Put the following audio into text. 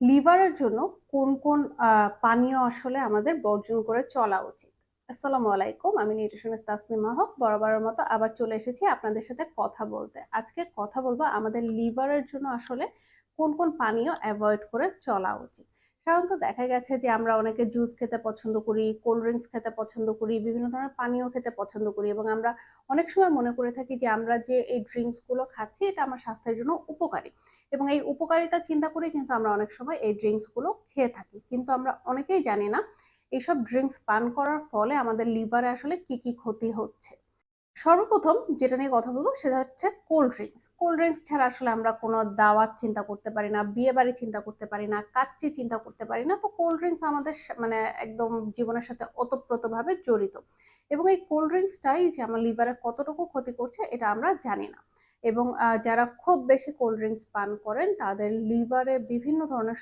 লিভারের জন্য কোন কোন পানীয় আসলে আমাদের বর্জন করে চলা উচিত? আসসালামু আলাইকুম, আমি নিউট্রিশনিস্ট তাসনিমা হক বরাবরের মতো আবার চলে এসেছি আপনাদের সাথে কথা বলতে। আজকে কথা বলবো আমাদের লিভারের জন্য আসলে কোন কোন পানীয় অ্যাভয়েড করে চলা উচিত। সাধারণত দেখা গেছে যে আমরা অনেকে জুস খেতে পছন্দ করি, কোল্ড ড্রিঙ্কস খেতে পছন্দ করি, বিভিন্ন ধরনের পানীয় খেতে পছন্দ করি এবং আমরা অনেক সময় মনে করে থাকি যে আমরা যে এই ড্রিঙ্কস গুলো খাচ্ছি এটা আমার স্বাস্থ্যের জন্য উপকারী এবং এই উপকারিতা চিন্তা করে কিন্তু আমরা অনেক সময় এই ড্রিঙ্কস গুলো খেয়ে থাকি, কিন্তু আমরা অনেকেই জানি না এইসব ড্রিঙ্কস পান করার ফলে আমাদের লিভারে আসলে কি কি ক্ষতি হচ্ছে। সর্বপ্রথম যেটা নিয়ে কথা বলবো সেটা হচ্ছে কোল্ড ড্রিঙ্কস। কোল্ড ড্রিঙ্কস ছাড়া আসলে আমরা কোনো দাওয়াত চিন্তা করতে পারি না, বিয়ে বাড়ি চিন্তা করতে পারি না, কাচ্চি চিন্তা করতে পারি না। তো কোল্ড ড্রিঙ্কস আমাদের মানে একদম জীবনের সাথে ওতপ্রোতভাবে জড়িত এবং এই কোল্ড ড্রিঙ্কসটাই যে আমার লিভারে কতটুকু ক্ষতি করছে এটা আমরা জানি না। এবং যারা খুব বেশি কোল্ড ড্রিঙ্কস পান করেন তাদের লিভারে বিভিন্ন ধরনের